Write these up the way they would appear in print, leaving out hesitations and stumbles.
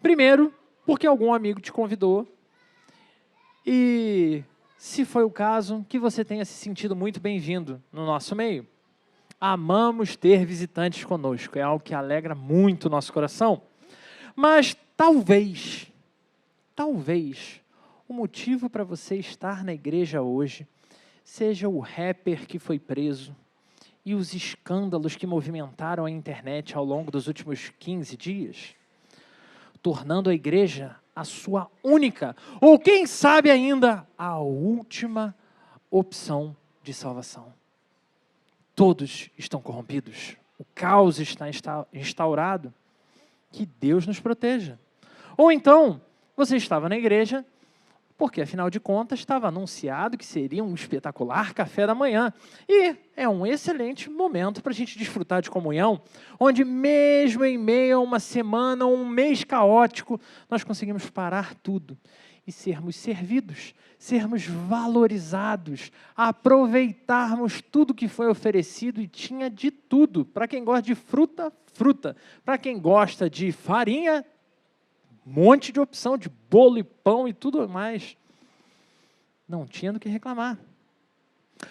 Primeiro, porque algum amigo te convidou e, se foi o caso, que você tenha se sentido muito bem-vindo no nosso meio. Amamos ter visitantes conosco, é algo que alegra muito o nosso coração. Mas talvez, o motivo para você estar na igreja hoje seja o rapper que foi preso e os escândalos que movimentaram a internet ao longo dos últimos 15 dias, tornando a igreja a sua única, ou quem sabe ainda, a última opção de salvação. Todos estão corrompidos, o caos está instaurado, que Deus nos proteja. Ou então, você estava na igreja, porque afinal de contas estava anunciado que seria um espetacular café da manhã. E é um excelente momento para a gente desfrutar de comunhão, onde mesmo em meio a uma semana, um mês caótico, nós conseguimos parar tudo e sermos servidos, sermos valorizados, aproveitarmos tudo que foi oferecido e tinha de tudo. Para quem gosta de fruta, fruta. Para quem gosta de farinha, monte de opção de bolo e pão e tudo mais. Não tinha do que reclamar.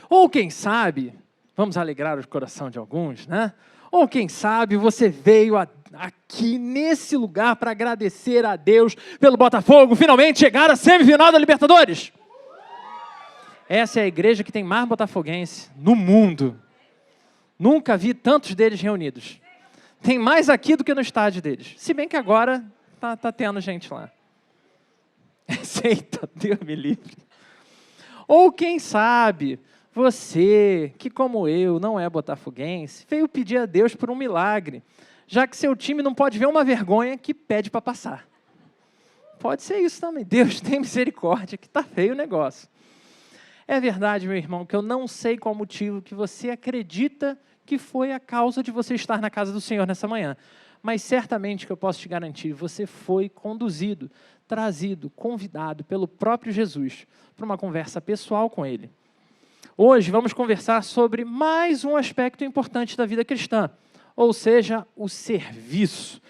Ou quem sabe, vamos alegrar o coração de alguns, né? Ou quem sabe você veio aqui nesse lugar para agradecer a Deus pelo Botafogo finalmente chegar à semifinal da Libertadores. Essa é a igreja que tem mais botafoguense no mundo. Nunca vi tantos deles reunidos. Tem mais aqui do que no estádio deles. Se bem que agora tá tendo gente lá. Eita, Deus me livre. Ou quem sabe, você, que como eu, não é botafoguense, veio pedir a Deus por um milagre, já que seu time não pode ver uma vergonha que pede para passar. Pode ser isso também. Deus tem misericórdia, que está feio o negócio. É verdade, meu irmão, que eu não sei qual motivo que você acredita que foi a causa de você estar na casa do Senhor nessa manhã. Mas certamente que eu posso te garantir, você foi conduzido, trazido, convidado pelo próprio Jesus para uma conversa pessoal com Ele. Hoje vamos conversar sobre mais um aspecto importante da vida cristã, ou seja, o serviço.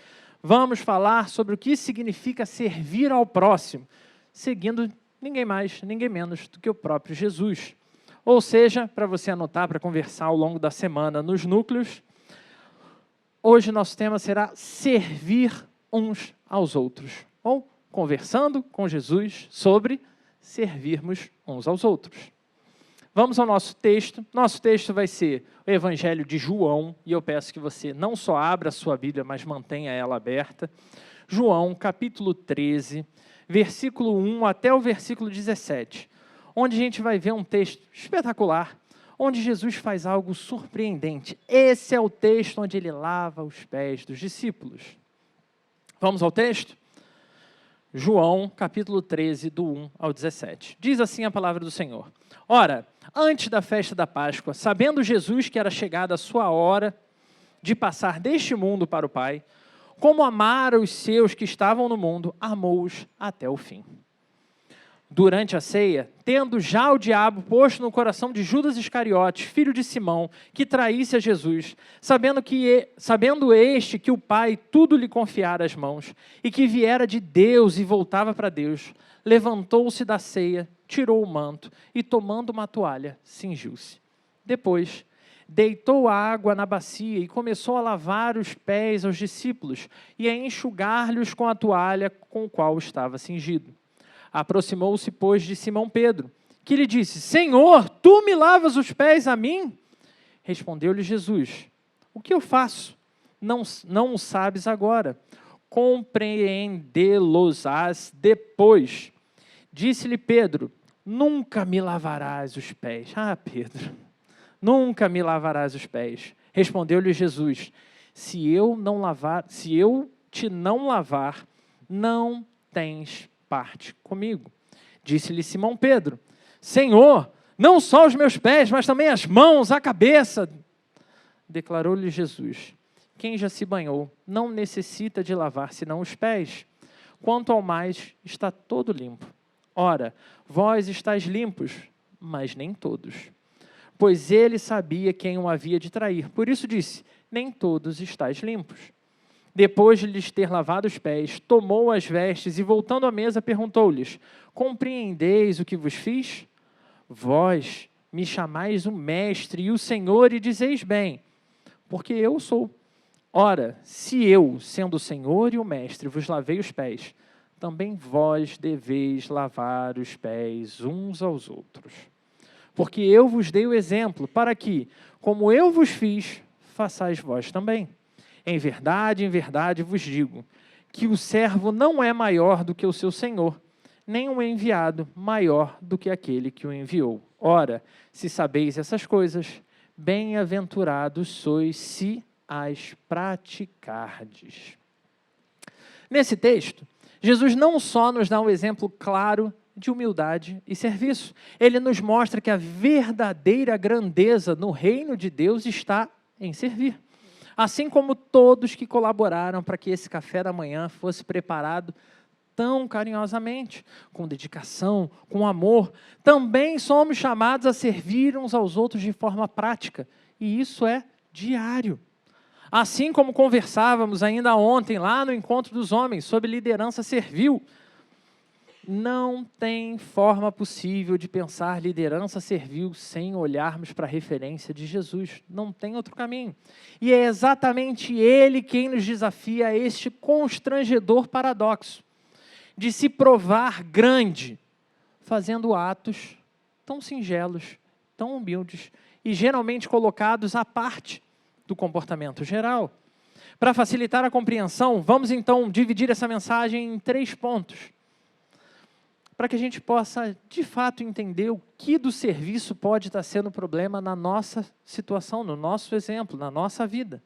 Vamos falar sobre o que significa servir ao próximo, seguindo ninguém mais, ninguém menos do que o próprio Jesus. Ou seja, para você anotar, para conversar ao longo da semana nos núcleos, hoje nosso tema será servir uns aos outros, ou conversando com Jesus sobre servirmos uns aos outros. Vamos ao nosso texto. Nosso texto vai ser o Evangelho de João, e eu peço que você não só abra a sua Bíblia, mas mantenha ela aberta. João, capítulo 13, versículo 1 até o versículo 17, onde a gente vai ver um texto espetacular, onde Jesus faz algo surpreendente. Esse é o texto onde ele lava os pés dos discípulos. Vamos ao texto? João, capítulo 13, do 1 ao 17. Diz assim a palavra do Senhor. Ora, antes da festa da Páscoa, sabendo Jesus que era chegada a sua hora de passar deste mundo para o Pai, como amara os seus que estavam no mundo, amou-os até o fim. Durante a ceia, tendo já o diabo posto no coração de Judas Iscariotes, filho de Simão, que traísse a Jesus, sabendo este que o Pai tudo lhe confiara às mãos, e que viera de Deus e voltava para Deus, levantou-se da ceia, tirou o manto, e tomando uma toalha, cingiu-se. Depois, deitou água na bacia e começou a lavar os pés aos discípulos, e a enxugar-lhes com a toalha com a qual estava cingido. Aproximou-se, pois, de Simão Pedro, que lhe disse, Senhor, tu me lavas os pés a mim? Respondeu-lhe Jesus, o que eu faço? Não o sabes agora, compreendê-los-ás depois. Disse-lhe Pedro, nunca me lavarás os pés. Ah, Pedro, nunca me lavarás os pés. Respondeu-lhe Jesus, se eu te não lavar, não tens parte comigo. Disse-lhe Simão Pedro, Senhor, não só os meus pés, mas também as mãos, a cabeça. Declarou-lhe Jesus, quem já se banhou não necessita de lavar senão os pés. Quanto ao mais, está todo limpo. Ora, vós estáis limpos, mas nem todos. Pois ele sabia quem o havia de trair. Por isso disse, nem todos estáis limpos. Depois de lhes ter lavado os pés, tomou as vestes e, voltando à mesa, perguntou-lhes: compreendeis o que vos fiz? Vós me chamais o Mestre e o Senhor e dizeis bem, porque eu sou. Ora, se eu, sendo o Senhor e o Mestre, vos lavei os pés, também vós deveis lavar os pés uns aos outros. Porque eu vos dei o exemplo, para que, como eu vos fiz, façais vós também. Em verdade vos digo, que o servo não é maior do que o seu senhor, nem o enviado maior do que aquele que o enviou. Ora, se sabeis essas coisas, bem-aventurados sois se as praticardes. Nesse texto, Jesus não só nos dá um exemplo claro de humildade e serviço, ele nos mostra que a verdadeira grandeza no reino de Deus está em servir. Assim como todos que colaboraram para que esse café da manhã fosse preparado tão carinhosamente, com dedicação, com amor, também somos chamados a servir uns aos outros de forma prática, e isso é diário. Assim como conversávamos ainda ontem, lá no Encontro dos Homens, sobre liderança servil, não tem forma possível de pensar liderança servil sem olharmos para a referência de Jesus. Não tem outro caminho. E é exatamente Ele quem nos desafia a este constrangedor paradoxo de se provar grande, fazendo atos tão singelos, tão humildes e geralmente colocados à parte do comportamento geral. Para facilitar a compreensão, vamos então dividir essa mensagem em 3 pontos, para que a gente possa, de fato, entender o que do serviço pode estar sendo problema na nossa situação, no nosso exemplo, na nossa vida.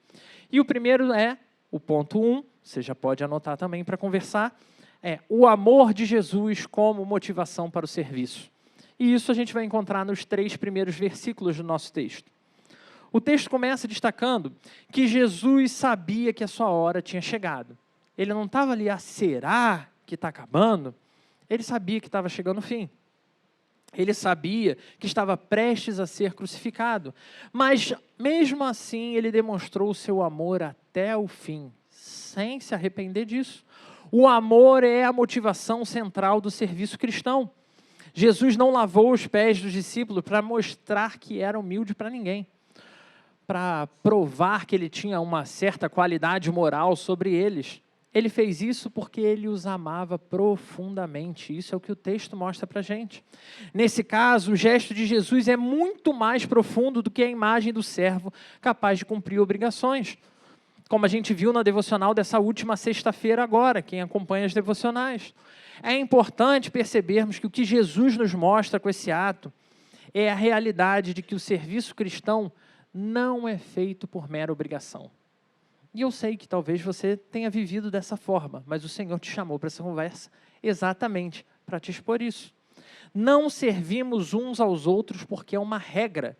E o primeiro é, o ponto 1, você já pode anotar também para conversar, é o amor de Jesus como motivação para o serviço. E isso a gente vai encontrar nos 3 primeiros versículos do nosso texto. O texto começa destacando que Jesus sabia que a sua hora tinha chegado. Ele não estava ali, será que está acabando? Ele sabia que estava chegando o fim. Ele sabia que estava prestes a ser crucificado. Mas, mesmo assim, ele demonstrou o seu amor até o fim, sem se arrepender disso. O amor é a motivação central do serviço cristão. Jesus não lavou os pés dos discípulos para mostrar que era humilde para ninguém, para provar que ele tinha uma certa qualidade moral sobre eles. Ele fez isso porque ele os amava profundamente. Isso é o que o texto mostra para a gente. Nesse caso, o gesto de Jesus é muito mais profundo do que a imagem do servo capaz de cumprir obrigações. Como a gente viu na devocional dessa última sexta-feira agora, quem acompanha as devocionais. É importante percebermos que o que Jesus nos mostra com esse ato é a realidade de que o serviço cristão não é feito por mera obrigação. E eu sei que talvez você tenha vivido dessa forma, mas o Senhor te chamou para essa conversa exatamente para te expor isso. Não servimos uns aos outros porque é uma regra,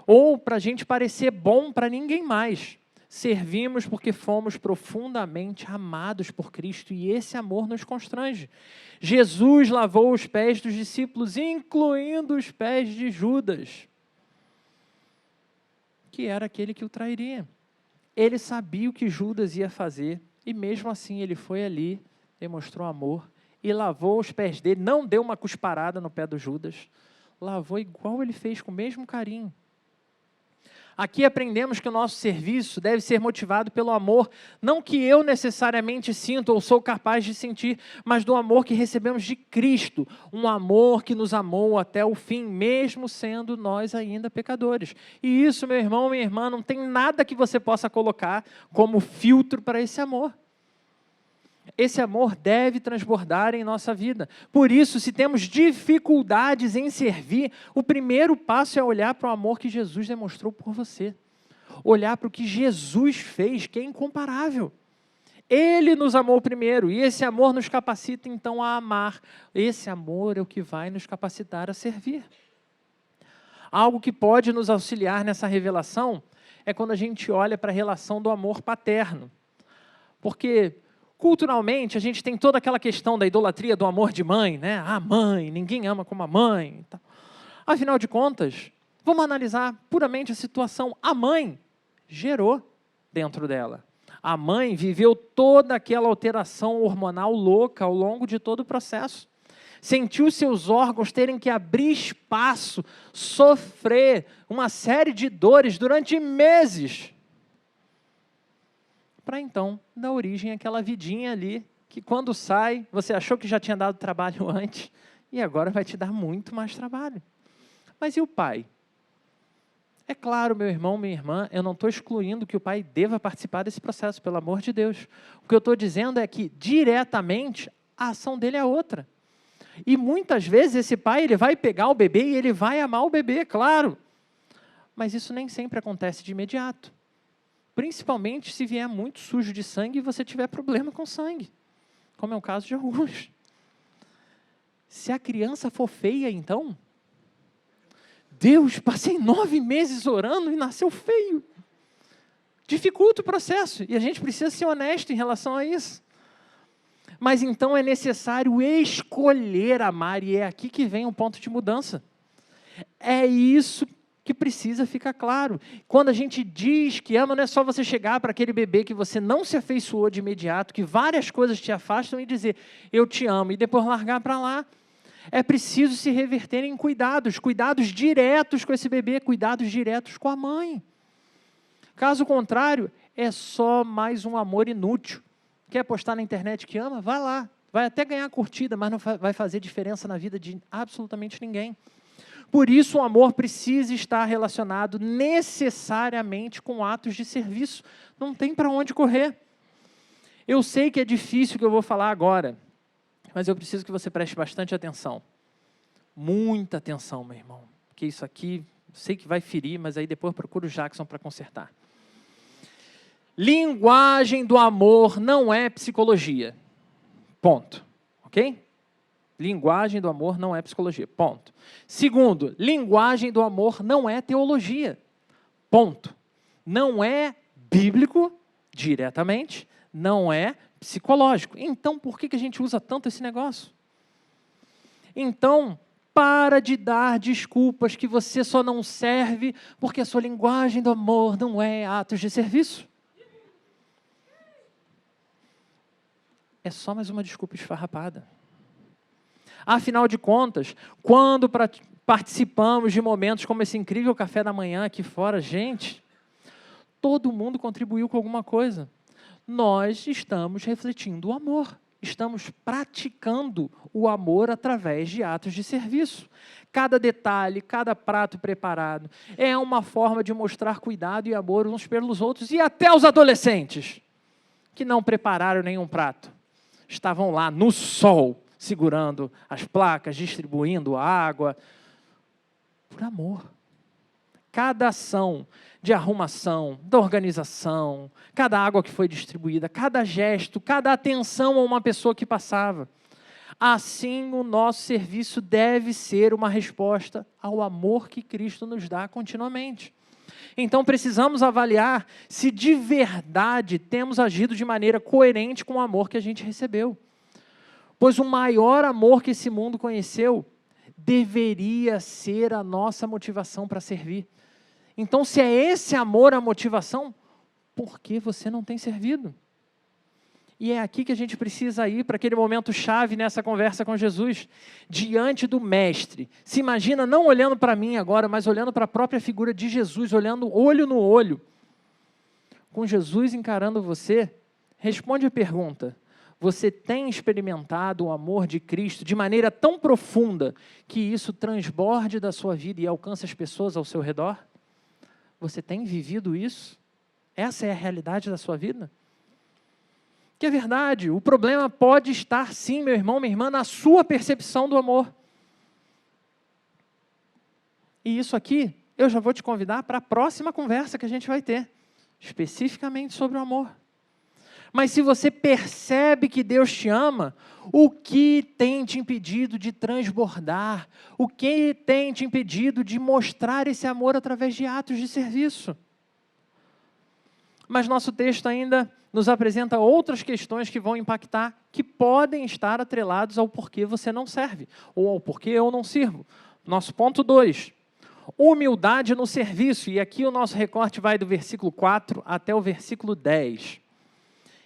ou para a gente parecer bom para ninguém mais. Servimos porque fomos profundamente amados por Cristo e esse amor nos constrange. Jesus lavou os pés dos discípulos, incluindo os pés de Judas, que era aquele que o trairia. Ele sabia o que Judas ia fazer e mesmo assim ele foi ali, demonstrou amor e lavou os pés dele, não deu uma cusparada no pé do Judas, lavou igual ele fez, com o mesmo carinho. Aqui aprendemos que o nosso serviço deve ser motivado pelo amor, não que eu necessariamente sinto ou sou capaz de sentir, mas do amor que recebemos de Cristo, um amor que nos amou até o fim, mesmo sendo nós ainda pecadores. E isso, meu irmão, minha irmã, não tem nada que você possa colocar como filtro para esse amor. Esse amor deve transbordar em nossa vida. Por isso, se temos dificuldades em servir, o primeiro passo é olhar para o amor que Jesus demonstrou por você. Olhar para o que Jesus fez, que é incomparável. Ele nos amou primeiro e esse amor nos capacita então a amar. Esse amor é o que vai nos capacitar a servir. Algo que pode nos auxiliar nessa revelação é quando a gente olha para a relação do amor paterno. Porque culturalmente, a gente tem toda aquela questão da idolatria do amor de mãe, né? A mãe, ninguém ama como a mãe. Afinal de contas, vamos analisar puramente a situação. A mãe gerou dentro dela. A mãe viveu toda aquela alteração hormonal louca ao longo de todo o processo. Sentiu seus órgãos terem que abrir espaço, sofrer uma série de dores durante meses, para então dar origem àquela vidinha ali, que quando sai, você achou que já tinha dado trabalho antes, e agora vai te dar muito mais trabalho. Mas e o pai? É claro, meu irmão, minha irmã, eu não estou excluindo que o pai deva participar desse processo, pelo amor de Deus. O que eu estou dizendo é que, diretamente, a ação dele é outra. E muitas vezes esse pai ele vai pegar o bebê e ele vai amar o bebê, claro. Mas isso nem sempre acontece de imediato. Principalmente se vier muito sujo de sangue e você tiver problema com sangue, como é o caso de alguns. Se a criança for feia, então, Deus, passei 9 meses orando e nasceu feio. Dificulta o processo, e a gente precisa ser honesto em relação a isso. Mas então é necessário escolher amar, e é aqui que vem um ponto de mudança. É isso que precisa ficar claro. Quando a gente diz que ama, não é só você chegar para aquele bebê que você não se afeiçoou de imediato, que várias coisas te afastam, e dizer, eu te amo, e depois largar para lá. É preciso se reverter em cuidados diretos com esse bebê, cuidados diretos com a mãe. Caso contrário, é só mais um amor inútil. Quer postar na internet que ama? Vai lá. Vai até ganhar curtida, mas não vai fazer diferença na vida de absolutamente ninguém. Por isso, o amor precisa estar relacionado necessariamente com atos de serviço. Não tem para onde correr. Eu sei que é difícil o que eu vou falar agora, mas eu preciso que você preste bastante atenção. Muita atenção, meu irmão. Porque isso aqui, sei que vai ferir, mas aí depois procura o Jackson para consertar. Linguagem do amor não é psicologia. Ponto. Ok? Linguagem do amor não é psicologia. Ponto. Segundo, linguagem do amor não é teologia. Ponto. Não é bíblico, diretamente, não é psicológico. Então, por que a gente usa tanto esse negócio? Então, para de dar desculpas que você só não serve porque a sua linguagem do amor não é atos de serviço. É só mais uma desculpa esfarrapada. Afinal de contas, quando participamos de momentos como esse incrível café da manhã aqui fora, gente, todo mundo contribuiu com alguma coisa. Nós estamos refletindo o amor. Estamos praticando o amor através de atos de serviço. Cada detalhe, cada prato preparado é uma forma de mostrar cuidado e amor uns pelos outros, e até os adolescentes que não prepararam nenhum prato. Estavam lá no sol, segurando as placas, distribuindo água, por amor. Cada ação de arrumação, da organização, cada água que foi distribuída, cada gesto, cada atenção a uma pessoa que passava. Assim, o nosso serviço deve ser uma resposta ao amor que Cristo nos dá continuamente. Então, precisamos avaliar se de verdade temos agido de maneira coerente com o amor que a gente recebeu. Pois o maior amor que esse mundo conheceu deveria ser a nossa motivação para servir. Então, se é esse amor a motivação, por que você não tem servido? E é aqui que a gente precisa ir para aquele momento chave nessa conversa com Jesus, diante do Mestre. Se imagina não olhando para mim agora, mas olhando para a própria figura de Jesus, olhando olho no olho. Com Jesus encarando você, responde a pergunta: você tem experimentado o amor de Cristo de maneira tão profunda que isso transborde da sua vida e alcance as pessoas ao seu redor? Você tem vivido isso? Essa é a realidade da sua vida? Que é verdade, o problema pode estar sim, meu irmão, minha irmã, na sua percepção do amor. E isso aqui, eu já vou te convidar para a próxima conversa que a gente vai ter, especificamente sobre o amor. Mas se você percebe que Deus te ama, o que tem te impedido de transbordar? O que tem te impedido de mostrar esse amor através de atos de serviço? Mas nosso texto ainda nos apresenta outras questões que vão impactar, que podem estar atrelados ao porquê você não serve, ou ao porquê eu não sirvo. Nosso ponto 2, humildade no serviço. E aqui o nosso recorte vai do versículo 4 até o versículo 10.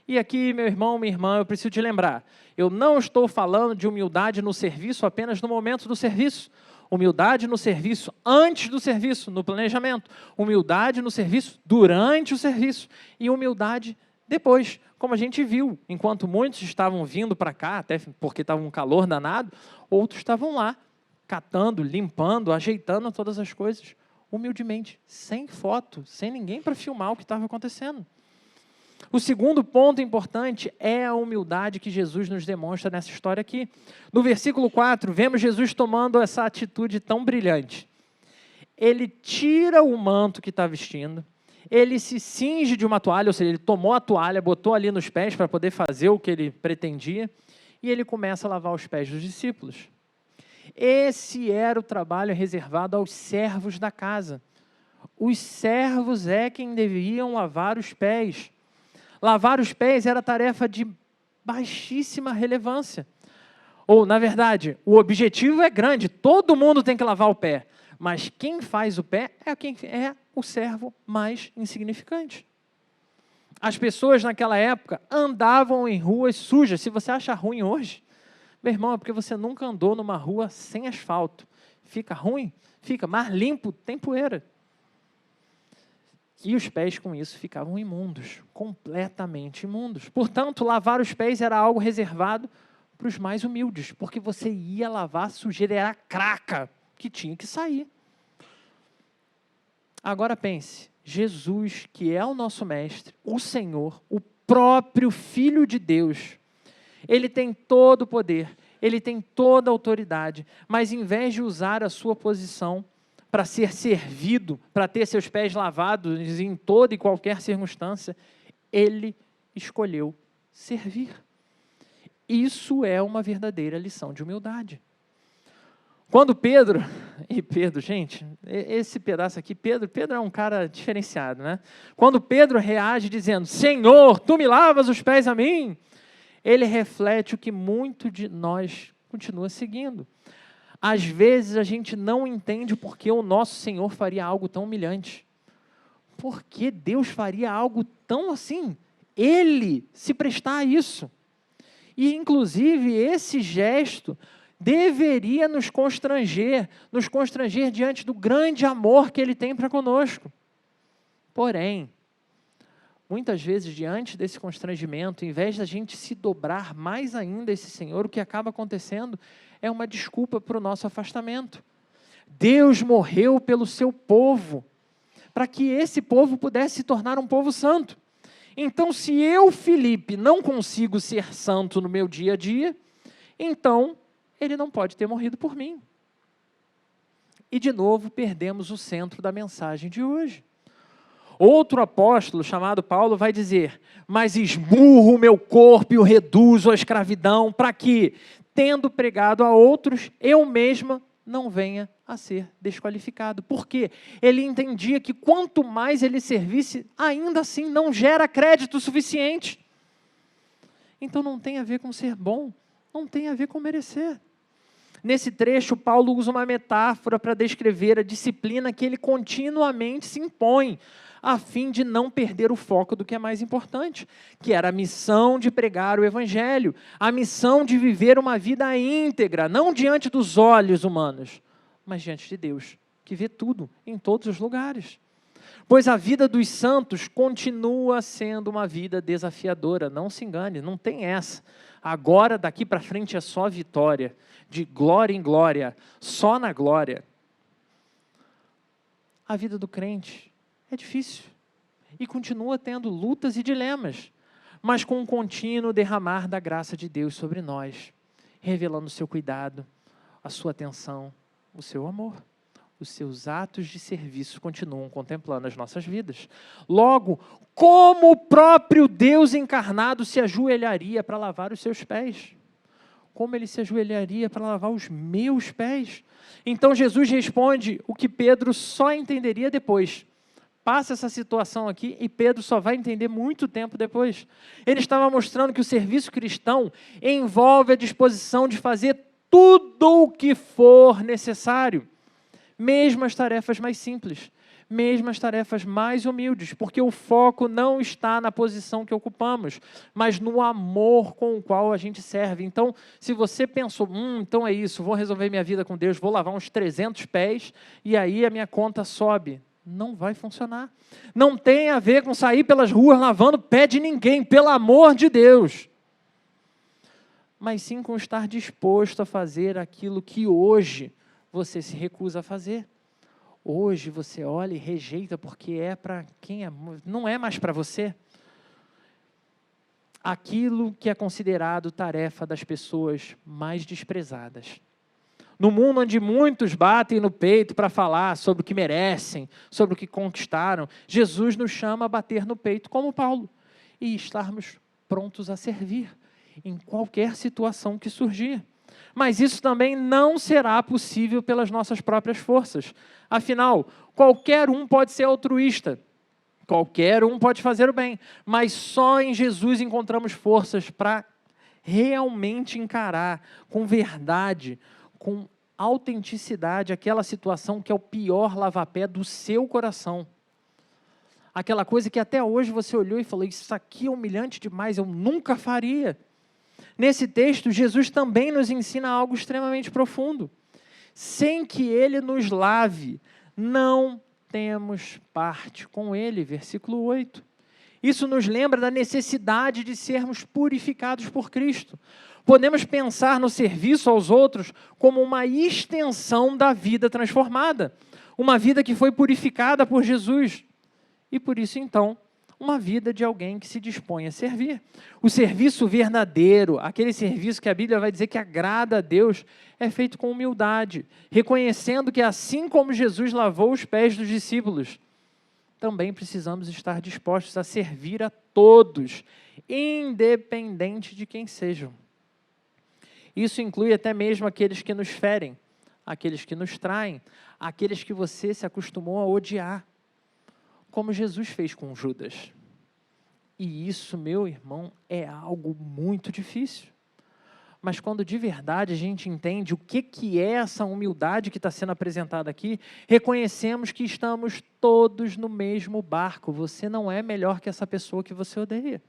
E aqui, meu irmão, minha irmã, eu preciso te lembrar, eu não estou falando de humildade no serviço apenas no momento do serviço. Humildade no serviço antes do serviço, no planejamento. Humildade no serviço durante o serviço. E humildade depois, como a gente viu. Enquanto muitos estavam vindo para cá, até porque estava um calor danado, outros estavam lá, catando, limpando, ajeitando todas as coisas, humildemente, sem foto, sem ninguém para filmar o que estava acontecendo. O segundo ponto importante é a humildade que Jesus nos demonstra nessa história aqui. No versículo 4, vemos Jesus tomando essa atitude tão brilhante. Ele tira o manto que está vestindo, ele se cinge de uma toalha, ou seja, ele tomou a toalha, botou ali nos pés para poder fazer o que ele pretendia, e ele começa a lavar os pés dos discípulos. Esse era o trabalho reservado aos servos da casa. Os servos é quem deviam lavar os pés. Lavar os pés era tarefa de baixíssima relevância. Ou, na verdade, o objetivo é grande, todo mundo tem que lavar o pé. Mas quem faz o pé é o servo mais insignificante. As pessoas naquela época andavam em ruas sujas. Se você acha ruim hoje, meu irmão, é porque você nunca andou numa rua sem asfalto. Fica ruim? Fica, mas limpo, tem poeira. E os pés, com isso, ficavam imundos, completamente imundos. Portanto, lavar os pés era algo reservado para os mais humildes, porque você ia lavar a sujeira, era a craca que tinha que sair. Agora pense, Jesus, que é o nosso mestre, o Senhor, o próprio Filho de Deus, ele tem todo o poder, ele tem toda a autoridade, mas em vez de usar a sua posição para ser servido, para ter seus pés lavados em toda e qualquer circunstância, ele escolheu servir. Isso é uma verdadeira lição de humildade. Quando Pedro, gente, esse pedaço aqui, Pedro é um cara diferenciado, né? Quando Pedro reage dizendo, Senhor, tu me lavas os pés a mim, ele reflete o que muito de nós continua seguindo. Às vezes a gente não entende por que o nosso Senhor faria algo tão humilhante. Por que Deus faria algo tão assim? Ele se prestar a isso. E, inclusive, esse gesto deveria nos constranger diante do grande amor que Ele tem para conosco. Porém, muitas vezes, diante desse constrangimento, em vez da gente se dobrar mais ainda a esse Senhor, o que acaba acontecendo é uma desculpa para o nosso afastamento. Deus morreu pelo seu povo, para que esse povo pudesse se tornar um povo santo. Então, se eu, Felipe, não consigo ser santo no meu dia a dia, então ele não pode ter morrido por mim. E, de novo, perdemos o centro da mensagem de hoje. Outro apóstolo, chamado Paulo, vai dizer, mas esmurro o meu corpo e o reduzo à escravidão, para que, tendo pregado a outros, eu mesma não venha a ser desqualificado. Por quê? Ele entendia que quanto mais ele servisse, ainda assim não gera crédito suficiente. Então não tem a ver com ser bom, não tem a ver com merecer. Nesse trecho, Paulo usa uma metáfora para descrever a disciplina que ele continuamente se impõe, a fim de não perder o foco do que é mais importante, que era a missão de pregar o Evangelho, a missão de viver uma vida íntegra, não diante dos olhos humanos, mas diante de Deus, que vê tudo, em todos os lugares. Pois a vida dos santos continua sendo uma vida desafiadora, não se engane, não tem essa. Agora, daqui para frente, é só vitória, de glória em glória, só na glória. A vida do crente é difícil e continua tendo lutas e dilemas, mas com um contínuo derramar da graça de Deus sobre nós, revelando o seu cuidado, a sua atenção, o seu amor. Os seus atos de serviço continuam contemplando as nossas vidas. Logo, como o próprio Deus encarnado se ajoelharia para lavar os seus pés? Como ele se ajoelharia para lavar os meus pés? Então Jesus responde o que Pedro só entenderia depois. Passa essa situação aqui e Pedro só vai entender muito tempo depois. Ele estava mostrando que o serviço cristão envolve a disposição de fazer tudo o que for necessário, mesmo as tarefas mais simples, mesmo as tarefas mais humildes, porque o foco não está na posição que ocupamos, mas no amor com o qual a gente serve. Então, se você pensou, então é isso, vou resolver minha vida com Deus, vou lavar uns 300 pés e aí a minha conta sobe. Não vai funcionar. Não tem a ver com sair pelas ruas lavando pé de ninguém, pelo amor de Deus. Mas sim com estar disposto a fazer aquilo que hoje você se recusa a fazer. Hoje você olha e rejeita porque é para quem é, não é mais para você. Aquilo que é considerado tarefa das pessoas mais desprezadas. No mundo onde muitos batem no peito para falar sobre o que merecem, sobre o que conquistaram, Jesus nos chama a bater no peito como Paulo e estarmos prontos a servir em qualquer situação que surgir. Mas isso também não será possível pelas nossas próprias forças. Afinal, qualquer um pode ser altruísta, qualquer um pode fazer o bem, mas só em Jesus encontramos forças para realmente encarar com verdade, com autenticidade, aquela situação que é o pior lava-pé do seu coração. Aquela coisa que até hoje você olhou e falou, isso aqui é humilhante demais, eu nunca faria. Nesse texto, Jesus também nos ensina algo extremamente profundo. Sem que Ele nos lave, não temos parte com Ele. Versículo 8. Isso nos lembra da necessidade de sermos purificados por Cristo. Podemos pensar no serviço aos outros como uma extensão da vida transformada. Uma vida que foi purificada por Jesus. E por isso, então, uma vida de alguém que se dispõe a servir. O serviço verdadeiro, aquele serviço que a Bíblia vai dizer que agrada a Deus, é feito com humildade, reconhecendo que assim como Jesus lavou os pés dos discípulos, também precisamos estar dispostos a servir a todos, independente de quem sejam. Isso inclui até mesmo aqueles que nos ferem, aqueles que nos traem, aqueles que você se acostumou a odiar, como Jesus fez com Judas. E isso, meu irmão, é algo muito difícil. Mas quando de verdade a gente entende o que é essa humildade que está sendo apresentada aqui, reconhecemos que estamos todos no mesmo barco. Você não é melhor que essa pessoa que você odeia.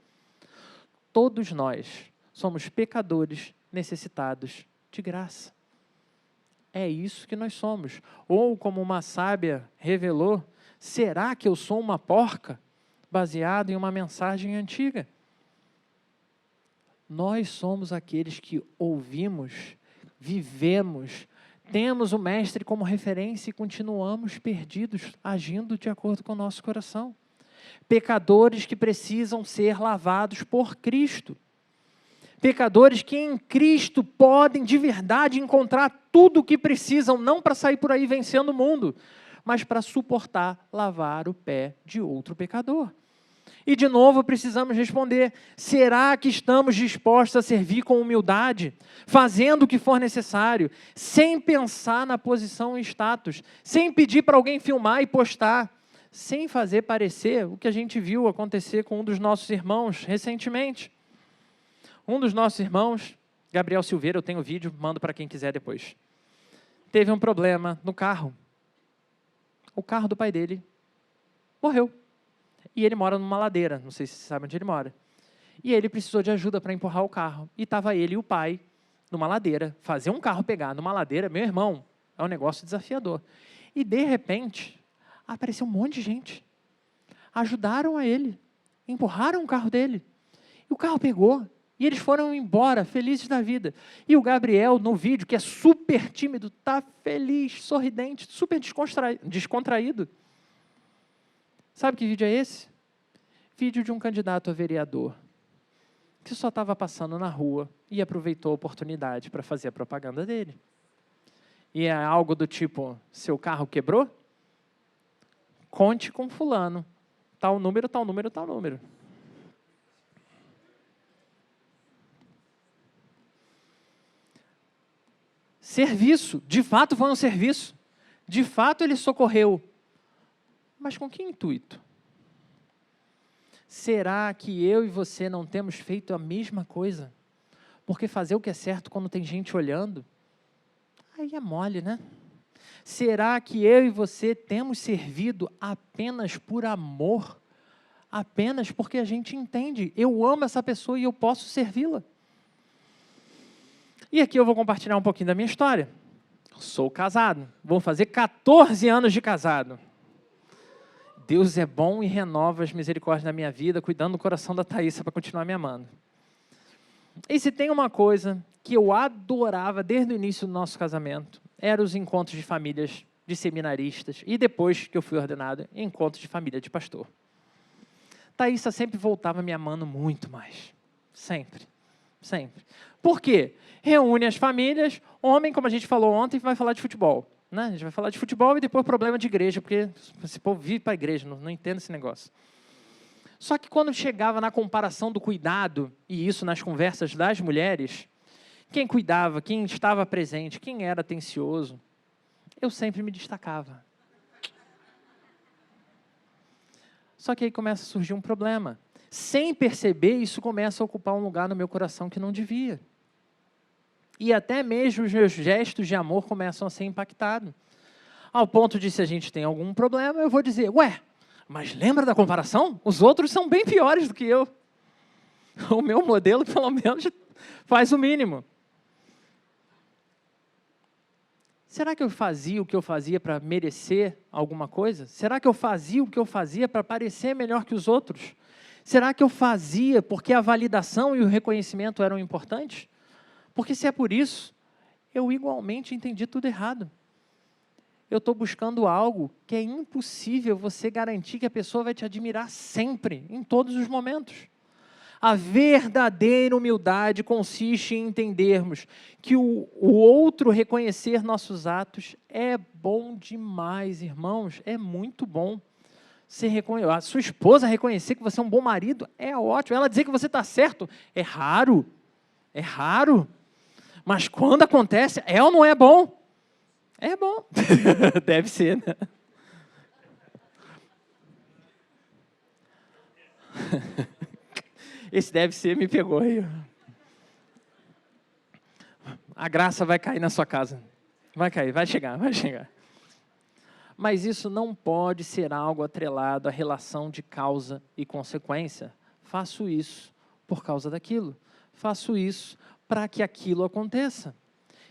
Todos nós somos pecadores necessitados de graça. É isso que nós somos. Ou como uma sábia revelou, será que eu sou uma porca? Baseado em uma mensagem antiga. Nós somos aqueles que ouvimos, vivemos, temos o Mestre como referência e continuamos perdidos, agindo de acordo com o nosso coração. Pecadores que precisam ser lavados por Cristo. Pecadores que em Cristo podem de verdade encontrar tudo o que precisam, não para sair por aí vencendo o mundo, mas para suportar lavar o pé de outro pecador. E de novo precisamos responder, será que estamos dispostos a servir com humildade, fazendo o que for necessário, sem pensar na posição e status, sem pedir para alguém filmar e postar, sem fazer parecer o que a gente viu acontecer com um dos nossos irmãos recentemente? Um dos nossos irmãos, Gabriel Silveira, eu tenho vídeo, mando para quem quiser depois, teve um problema no carro. O carro do pai dele morreu. E ele mora numa ladeira, não sei se você sabe onde ele mora. E ele precisou de ajuda para empurrar o carro. E estava ele e o pai numa ladeira. Fazer um carro pegar numa ladeira, meu irmão, é um negócio desafiador. E de repente, apareceu um monte de gente. Ajudaram a ele, empurraram o carro dele. E o carro pegou. E eles foram embora, felizes da vida. E o Gabriel, no vídeo, que é super tímido, está feliz, sorridente, super descontraído. Sabe que vídeo é esse? Vídeo de um candidato a vereador, que só estava passando na rua e aproveitou a oportunidade para fazer a propaganda dele. E é algo do tipo, seu carro quebrou? Conte com fulano. Tal número, tal número, tal número. Serviço, de fato foi um serviço. De fato ele socorreu. Mas com que intuito? Será que eu e você não temos feito a mesma coisa? Porque fazer o que é certo quando tem gente olhando, aí é mole, né? Será que eu e você temos servido apenas por amor? Apenas porque a gente entende, eu amo essa pessoa e eu posso servi-la. E aqui eu vou compartilhar um pouquinho da minha história. Sou casado, vou fazer 14 anos de casado. Deus é bom e renova as misericórdias na minha vida, cuidando do coração da Thaísa para continuar me amando. E se tem uma coisa que eu adorava desde o início do nosso casamento, eram os encontros de famílias de seminaristas e depois que eu fui ordenado, encontros de família de pastor. Thaísa sempre voltava me amando muito mais. Sempre. Sempre. Por quê? Reúne as famílias, homem, como a gente falou ontem, vai falar de futebol. Né? A gente vai falar de futebol e depois problema de igreja, porque esse povo vive para a igreja, não entende esse negócio. Só que quando chegava na comparação do cuidado, e isso nas conversas das mulheres, quem cuidava, quem estava presente, quem era atencioso, eu sempre me destacava. Só que aí começa a surgir um problema. Sem perceber, isso começa a ocupar um lugar no meu coração que não devia. E até mesmo os meus gestos de amor começam a ser impactados. Ao ponto de, se a gente tem algum problema, eu vou dizer, ué, mas lembra da comparação? Os outros são bem piores do que eu. O meu modelo, pelo menos, faz o mínimo. Será que eu fazia o que eu fazia para merecer alguma coisa? Será que eu fazia o que eu fazia para parecer melhor que os outros? Será que eu fazia porque a validação e o reconhecimento eram importantes? Porque se é por isso, eu igualmente entendi tudo errado. Eu estou buscando algo que é impossível você garantir que a pessoa vai te admirar sempre, em todos os momentos. A verdadeira humildade consiste em entendermos que o outro reconhecer nossos atos é bom demais, irmãos, é muito bom. A sua esposa reconhecer que você é um bom marido é ótimo. Ela dizer que você está certo é raro. É raro. Mas quando acontece, é ou não é bom? É bom. Deve ser, né? Esse deve ser me pegou aí. A graça vai cair na sua casa. Vai cair, vai chegar, vai chegar. Mas isso não pode ser algo atrelado à relação de causa e consequência. Faço isso por causa daquilo. Faço isso para que aquilo aconteça.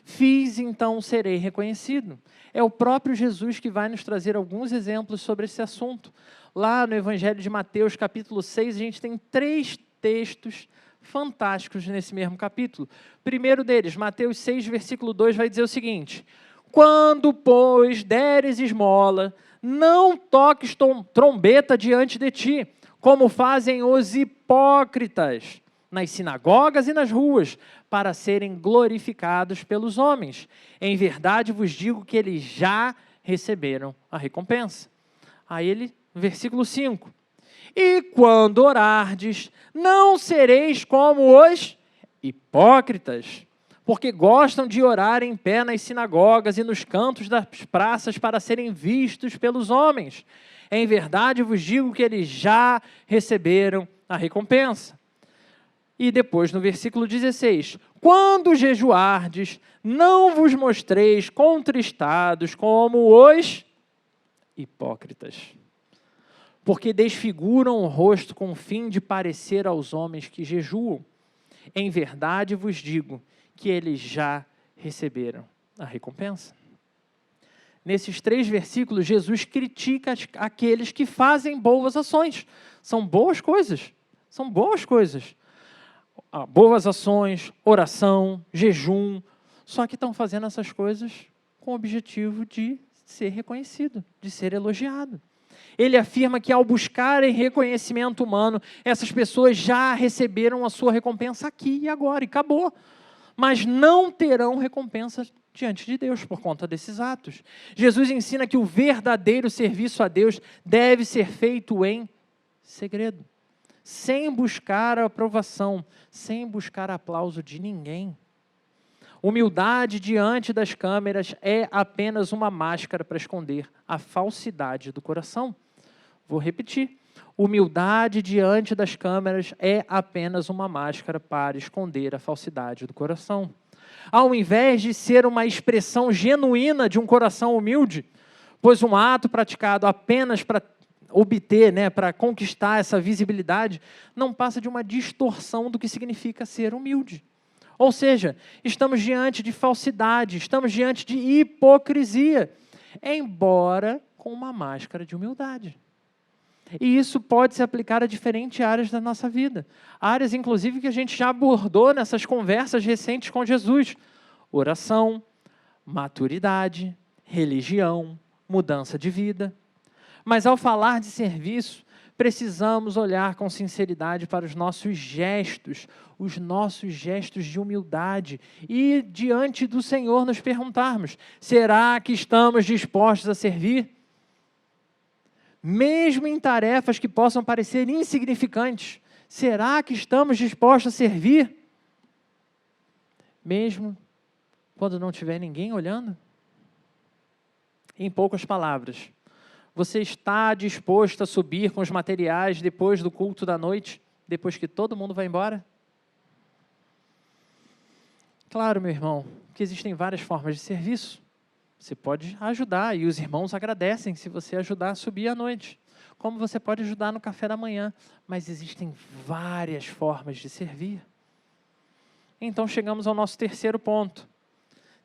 Fiz, então serei reconhecido. É o próprio Jesus que vai nos trazer alguns exemplos sobre esse assunto. Lá no Evangelho de Mateus, capítulo 6, a gente tem 3 textos fantásticos nesse mesmo capítulo. O primeiro deles, Mateus 6, versículo 2, vai dizer o seguinte: quando, pois, deres esmola, não toques trombeta diante de ti, como fazem os hipócritas nas sinagogas e nas ruas, para serem glorificados pelos homens. Em verdade vos digo que eles já receberam a recompensa. Aí ele, versículo 5. E quando orardes, não sereis como os hipócritas, porque gostam de orar em pé nas sinagogas e nos cantos das praças para serem vistos pelos homens. Em verdade vos digo que eles já receberam a recompensa. E depois, no versículo 16, quando jejuardes, não vos mostreis contristados como os hipócritas, porque desfiguram o rosto com o fim de parecer aos homens que jejuam. Em verdade vos digo que eles já receberam a recompensa. Nesses 3 versículos, Jesus critica aqueles que fazem boas ações. São boas coisas. São boas coisas. Boas ações, oração, jejum, só que estão fazendo essas coisas com o objetivo de ser reconhecido, de ser elogiado. Ele afirma que ao buscarem reconhecimento humano, essas pessoas já receberam a sua recompensa aqui e agora, e acabou. Mas não terão recompensa diante de Deus por conta desses atos. Jesus ensina que o verdadeiro serviço a Deus deve ser feito em segredo, sem buscar a aprovação, sem buscar aplauso de ninguém. Humildade diante das câmeras é apenas uma máscara para esconder a falsidade do coração. Vou repetir. Humildade diante das câmeras é apenas uma máscara para esconder a falsidade do coração. Ao invés de ser uma expressão genuína de um coração humilde, pois um ato praticado apenas para obter, para conquistar essa visibilidade, não passa de uma distorção do que significa ser humilde. Ou seja, estamos diante de falsidade, estamos diante de hipocrisia, embora com uma máscara de humildade. E isso pode se aplicar a diferentes áreas da nossa vida. Áreas, inclusive, que a gente já abordou nessas conversas recentes com Jesus. Oração, maturidade, religião, mudança de vida. Mas ao falar de serviço, precisamos olhar com sinceridade para os nossos gestos de humildade e diante do Senhor nos perguntarmos, será que estamos dispostos a servir? Mesmo em tarefas que possam parecer insignificantes, será que estamos dispostos a servir? Mesmo quando não tiver ninguém olhando? Em poucas palavras, você está disposto a subir com os materiais depois do culto da noite, depois que todo mundo vai embora? Claro, meu irmão, que existem várias formas de serviço. Você pode ajudar, e os irmãos agradecem se você ajudar a subir à noite. Como você pode ajudar no café da manhã. Mas existem várias formas de servir. Então, chegamos ao nosso terceiro ponto.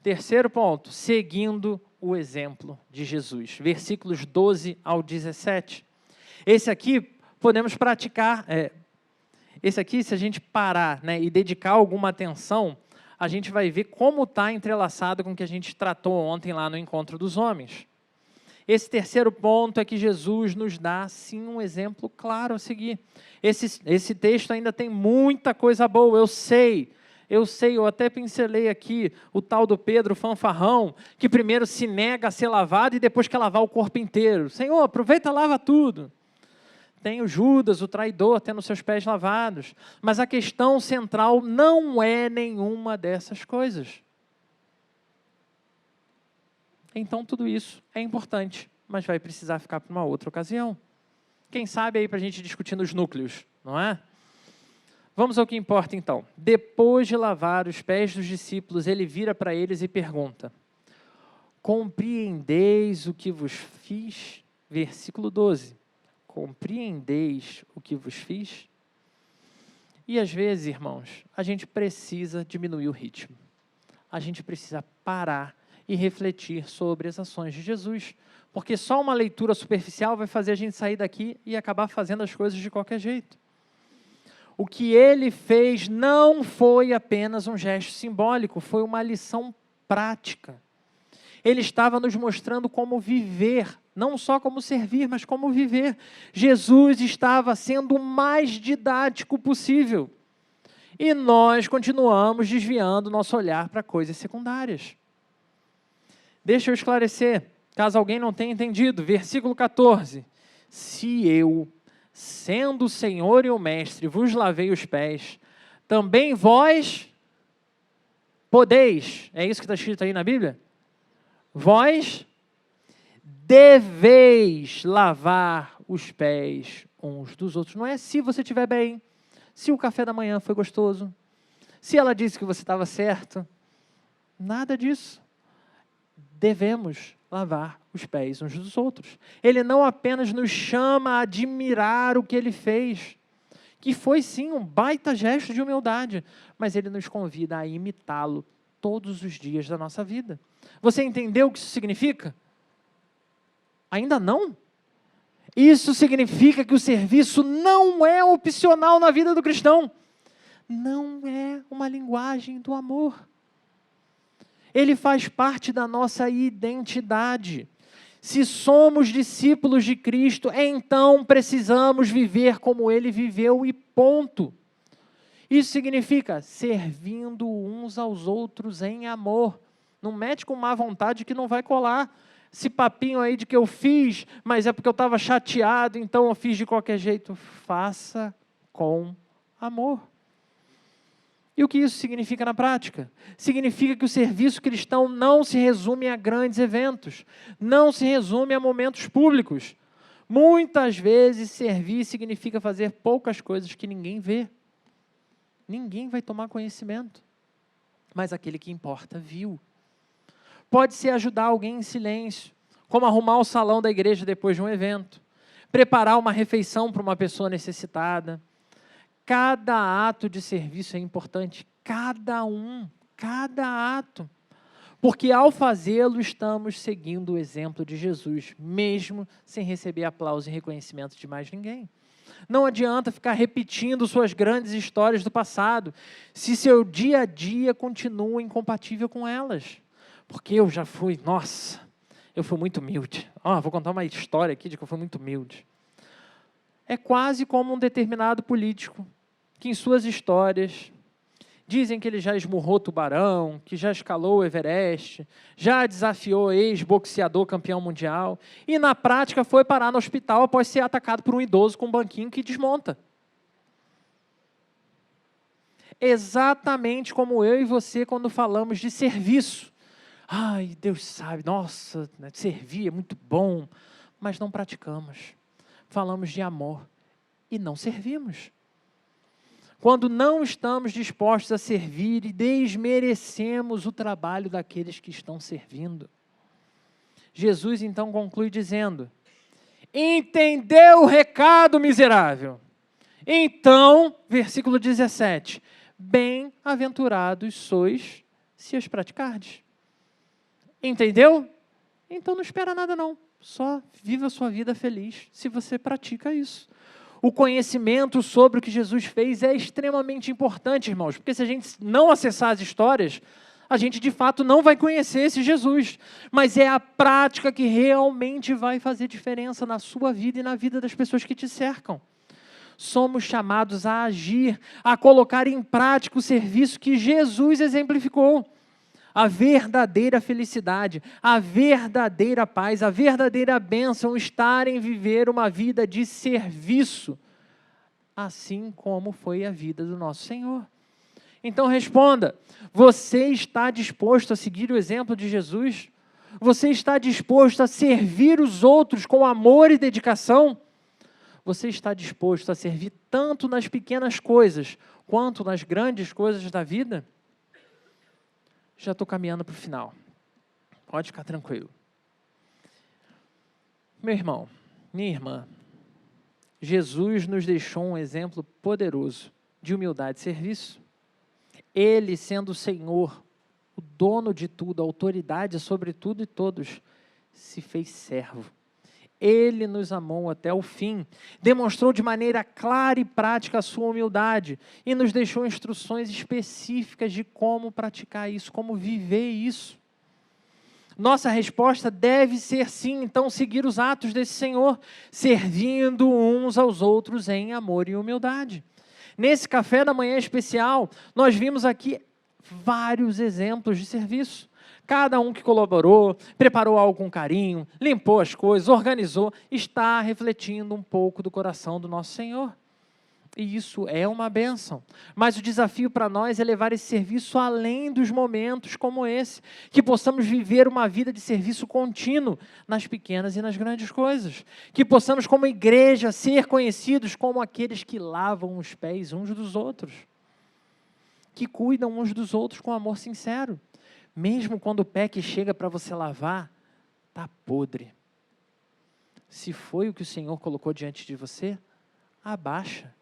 Terceiro ponto, seguindo o exemplo de Jesus. Versículos 12 ao 17. Esse aqui, podemos praticar. Esse aqui, se a gente parar e dedicar alguma atenção, a gente vai ver como está entrelaçado com o que a gente tratou ontem lá no Encontro dos Homens. Esse terceiro ponto é que Jesus nos dá, sim, um exemplo claro a seguir. Esse texto ainda tem muita coisa boa, eu sei, eu até pincelei aqui o tal do Pedro fanfarrão, que primeiro se nega a ser lavado e depois quer lavar o corpo inteiro. Senhor, aproveita e lava tudo. Tem o Judas, o traidor, tendo seus pés lavados. Mas a questão central não é nenhuma dessas coisas. Então, tudo isso é importante, mas vai precisar ficar para uma outra ocasião. Quem sabe aí para a gente discutir nos núcleos, não é? Vamos ao que importa, então. Depois de lavar os pés dos discípulos, ele vira para eles e pergunta, compreendeis o que vos fiz? Versículo 12. Compreendeis o que vos fiz? E às vezes, irmãos, a gente precisa diminuir o ritmo. A gente precisa parar e refletir sobre as ações de Jesus. Porque só uma leitura superficial vai fazer a gente sair daqui e acabar fazendo as coisas de qualquer jeito. O que ele fez não foi apenas um gesto simbólico, foi uma lição prática. Ele estava nos mostrando como viver, não só como servir, mas como viver. Jesus estava sendo o mais didático possível. E nós continuamos desviando nosso olhar para coisas secundárias. Deixa eu esclarecer, caso alguém não tenha entendido. Versículo 14. Se eu, sendo o Senhor e o Mestre, vos lavei os pés, também vós podeis. É isso que está escrito aí na Bíblia? Vós deveis lavar os pés uns dos outros. Não é se você estiver bem, se o café da manhã foi gostoso, se ela disse que você estava certo. Nada disso. Devemos lavar os pés uns dos outros. Ele não apenas nos chama a admirar o que ele fez, que foi sim um baita gesto de humildade, mas ele nos convida a imitá-lo todos os dias da nossa vida. Você entendeu o que isso significa? Ainda não? Isso significa que o serviço não é opcional na vida do cristão. Não é uma linguagem do amor. Ele faz parte da nossa identidade. Se somos discípulos de Cristo, então precisamos viver como ele viveu e ponto. Isso significa servindo uns aos outros em amor. Não mete com má vontade que não vai colar. Esse papinho aí de que eu fiz, mas é porque eu estava chateado, então eu fiz de qualquer jeito. Faça com amor. E o que isso significa na prática? Significa que o serviço cristão não se resume a grandes eventos, não se resume a momentos públicos. Muitas vezes, servir significa fazer poucas coisas que ninguém vê. Ninguém vai tomar conhecimento, mas aquele que importa viu. Pode ser ajudar alguém em silêncio, como arrumar o salão da igreja depois de um evento, preparar uma refeição para uma pessoa necessitada. Cada ato de serviço é importante, cada ato. Porque ao fazê-lo, estamos seguindo o exemplo de Jesus, mesmo sem receber aplauso e reconhecimento de mais ninguém. Não adianta ficar repetindo suas grandes histórias do passado, se seu dia a dia continua incompatível com elas. Porque eu já fui, eu fui muito humilde. Vou contar uma história aqui de que eu fui muito humilde. É quase como um determinado político, que em suas histórias dizem que ele já esmurrou tubarão, que já escalou o Everest, já desafiou ex-boxeador campeão mundial, e na prática foi parar no hospital após ser atacado por um idoso com um banquinho que desmonta. Exatamente como eu e você quando falamos de serviço. Ai, Deus sabe, servir é muito bom, mas não praticamos. Falamos de amor e não servimos. Quando não estamos dispostos a servir e desmerecemos o trabalho daqueles que estão servindo. Jesus então conclui dizendo: entendeu o recado, miserável? Então, versículo 17, bem-aventurados sois se os praticardes. Entendeu? Então não espera nada não, só viva a sua vida feliz se você pratica isso. O conhecimento sobre o que Jesus fez é extremamente importante, irmãos, porque se a gente não acessar as histórias, a gente de fato não vai conhecer esse Jesus, mas é a prática que realmente vai fazer diferença na sua vida e na vida das pessoas que te cercam. Somos chamados a agir, a colocar em prática o serviço que Jesus exemplificou. A verdadeira felicidade, a verdadeira paz, a verdadeira bênção está em viver uma vida de serviço, assim como foi a vida do nosso Senhor. Então responda, você está disposto a seguir o exemplo de Jesus? Você está disposto a servir os outros com amor e dedicação? Você está disposto a servir tanto nas pequenas coisas, quanto nas grandes coisas da vida? Já estou caminhando para o final. Pode ficar tranquilo. Meu irmão, minha irmã, Jesus nos deixou um exemplo poderoso de humildade e serviço. Ele, sendo o Senhor, o dono de tudo, a autoridade sobre tudo e todos, se fez servo. Ele nos amou até o fim, demonstrou de maneira clara e prática a sua humildade e nos deixou instruções específicas de como praticar isso, como viver isso. Nossa resposta deve ser sim, então, seguir os atos desse Senhor, servindo uns aos outros em amor e humildade. Nesse café da manhã especial, nós vimos aqui vários exemplos de serviço. Cada um que colaborou, preparou algo com carinho, limpou as coisas, organizou, está refletindo um pouco do coração do nosso Senhor. E isso é uma bênção. Mas o desafio para nós é levar esse serviço além dos momentos como esse, que possamos viver uma vida de serviço contínuo nas pequenas e nas grandes coisas. Que possamos, como igreja, ser conhecidos como aqueles que lavam os pés uns dos outros. Que cuidam uns dos outros com amor sincero. Mesmo quando o pé que chega para você lavar está podre. Se foi o que o Senhor colocou diante de você, abaixa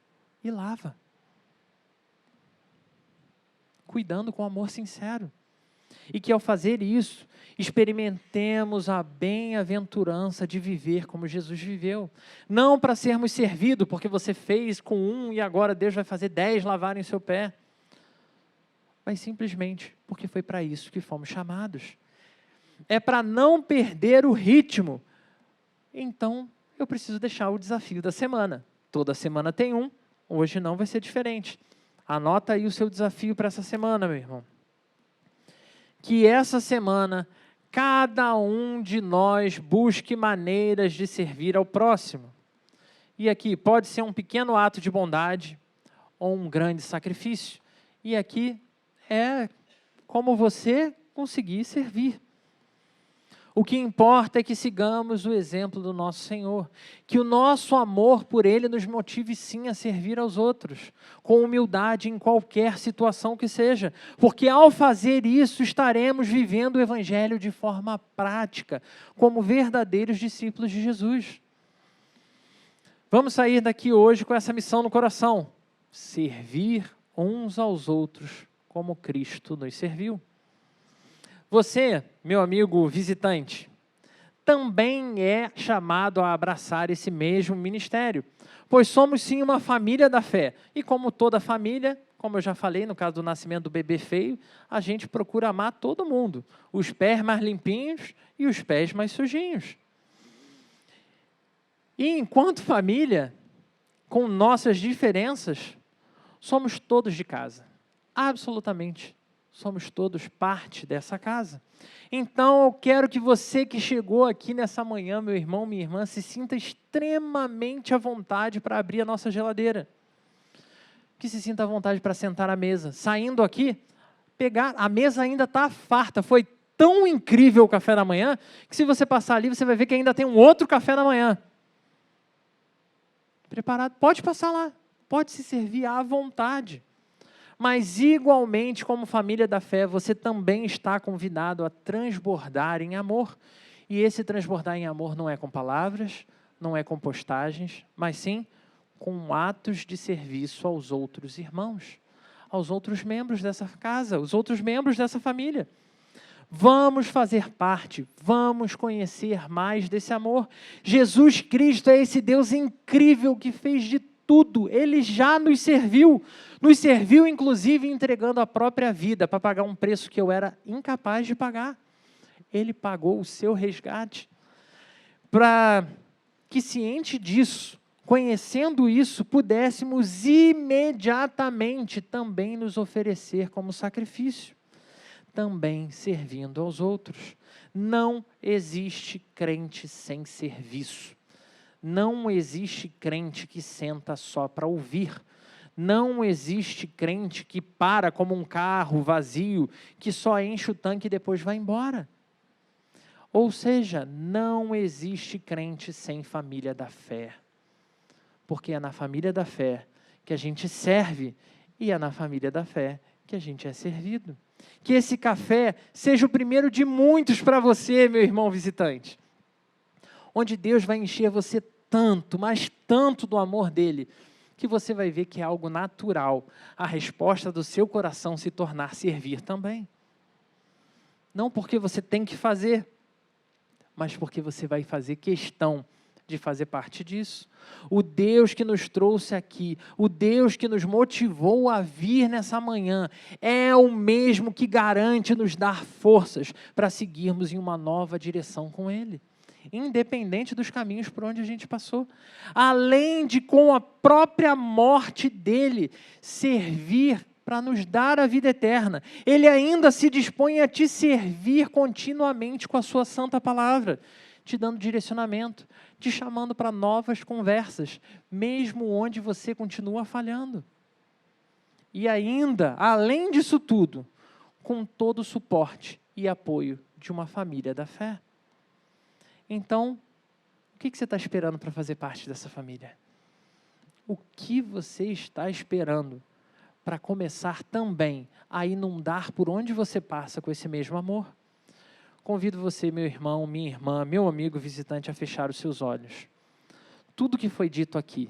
e lava. Cuidando com amor sincero. E que ao fazer isso, experimentemos a bem-aventurança de viver como Jesus viveu. Não para sermos servidos, porque você fez com um e agora Deus vai fazer 10 lavarem seu pé. Mas simplesmente porque foi para isso que fomos chamados. É para não perder o ritmo. Então, eu preciso deixar o desafio da semana. Toda semana tem um, hoje não vai ser diferente. Anota aí o seu desafio para essa semana, meu irmão. Que essa semana, cada um de nós busque maneiras de servir ao próximo. E aqui, pode ser um pequeno ato de bondade ou um grande sacrifício. E aqui é como você conseguir servir. O que importa é que sigamos o exemplo do nosso Senhor, que o nosso amor por Ele nos motive sim a servir aos outros, com humildade em qualquer situação que seja, porque ao fazer isso estaremos vivendo o Evangelho de forma prática, como verdadeiros discípulos de Jesus. Vamos sair daqui hoje com essa missão no coração: servir uns aos outros como Cristo nos serviu. Você, meu amigo visitante, também é chamado a abraçar esse mesmo ministério, pois somos sim uma família da fé. E como toda família, como eu já falei no caso do nascimento do bebê feio, a gente procura amar todo mundo, os pés mais limpinhos e os pés mais sujinhos. E enquanto família, com nossas diferenças, somos todos de casa, absolutamente. Somos todos parte dessa casa. Então, eu quero que você que chegou aqui nessa manhã, meu irmão, minha irmã, se sinta extremamente à vontade para abrir a nossa geladeira. Que se sinta à vontade para sentar à mesa. Saindo aqui, a mesa ainda está farta. Foi tão incrível o café da manhã, que se você passar ali, você vai ver que ainda tem um outro café da manhã. Preparado? Pode passar lá. Pode se servir à vontade. Mas, igualmente, como família da fé, você também está convidado a transbordar em amor. E esse transbordar em amor não é com palavras, não é com postagens, mas sim com atos de serviço aos outros irmãos, aos outros membros dessa casa, aos outros membros dessa família. Vamos fazer parte, vamos conhecer mais desse amor. Jesus Cristo é esse Deus incrível que fez de tudo, Ele já nos serviu inclusive entregando a própria vida para pagar um preço que eu era incapaz de pagar. Ele pagou o seu resgate, para que ciente disso, conhecendo isso, pudéssemos imediatamente também nos oferecer como sacrifício, também servindo aos outros. Não existe crente sem serviço. Não existe crente que senta só para ouvir. Não existe crente que para como um carro vazio, que só enche o tanque e depois vai embora. Ou seja, não existe crente sem família da fé. Porque é na família da fé que a gente serve e é na família da fé que a gente é servido. Que esse café seja o primeiro de muitos para você, meu irmão visitante. Onde Deus vai encher você tanto, mas tanto do amor dele, que você vai ver que é algo natural a resposta do seu coração se tornar servir também. Não porque você tem que fazer, mas porque você vai fazer questão de fazer parte disso. O Deus que nos trouxe aqui, o Deus que nos motivou a vir nessa manhã, é o mesmo que garante nos dar forças para seguirmos em uma nova direção com Ele, independente dos caminhos por onde a gente passou. Além de, com a própria morte dele, servir para nos dar a vida eterna, Ele ainda se dispõe a te servir continuamente com a sua santa palavra, te dando direcionamento, te chamando para novas conversas, mesmo onde você continua falhando. E ainda, além disso tudo, com todo o suporte e apoio de uma família da fé. Então, o que você está esperando para fazer parte dessa família? O que você está esperando para começar também a inundar por onde você passa com esse mesmo amor? Convido você, meu irmão, minha irmã, meu amigo visitante, a fechar os seus olhos. Tudo que foi dito aqui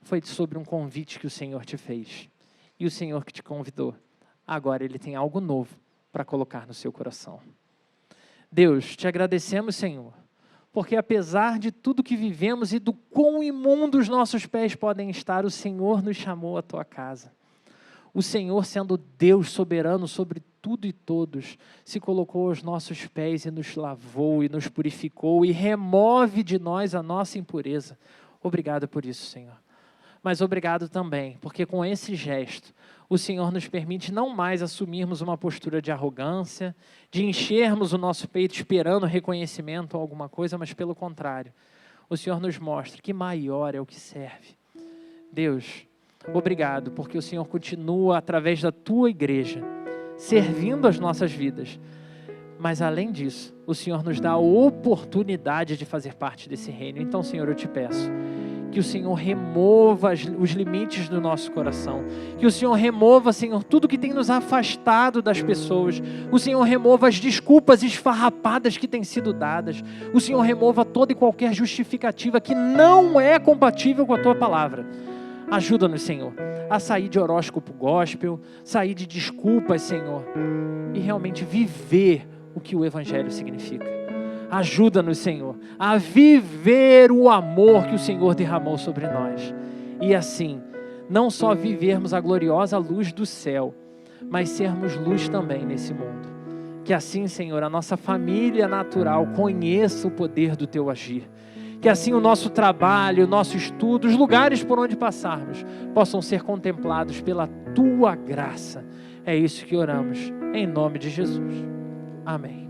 foi sobre um convite que o Senhor te fez. E o Senhor que te convidou, agora Ele tem algo novo para colocar no seu coração. Deus, te agradecemos, Senhor, porque apesar de tudo que vivemos e do quão imundo os nossos pés podem estar, o Senhor nos chamou à tua casa. O Senhor, sendo Deus soberano sobre tudo e todos, se colocou aos nossos pés e nos lavou e nos purificou e remove de nós a nossa impureza. Obrigado por isso, Senhor. Mas obrigado também, porque com esse gesto, o Senhor nos permite não mais assumirmos uma postura de arrogância, de enchermos o nosso peito esperando reconhecimento ou alguma coisa, mas pelo contrário, o Senhor nos mostra que maior é o que serve. Deus, obrigado, porque o Senhor continua, através da tua igreja, servindo as nossas vidas, Mas além disso, o Senhor nos dá a oportunidade de fazer parte desse reino. Então, Senhor, eu te peço que o Senhor remova os limites do nosso coração. Que o Senhor remova, Senhor, tudo que tem nos afastado das pessoas. O Senhor remova as desculpas esfarrapadas que têm sido dadas. O Senhor remova toda e qualquer justificativa que não é compatível com a Tua palavra. Ajuda-nos, Senhor, a sair de horóscopo gospel, sair de desculpas, Senhor, e realmente viver o que o Evangelho significa. Ajuda-nos, Senhor, a viver o amor que o Senhor derramou sobre nós. E assim, não só vivermos a gloriosa luz do céu, mas sermos luz também nesse mundo. Que assim, Senhor, a nossa família natural conheça o poder do Teu agir. Que assim o nosso trabalho, o nosso estudo, os lugares por onde passarmos, possam ser contemplados pela Tua graça. É isso que oramos, em nome de Jesus. Amém.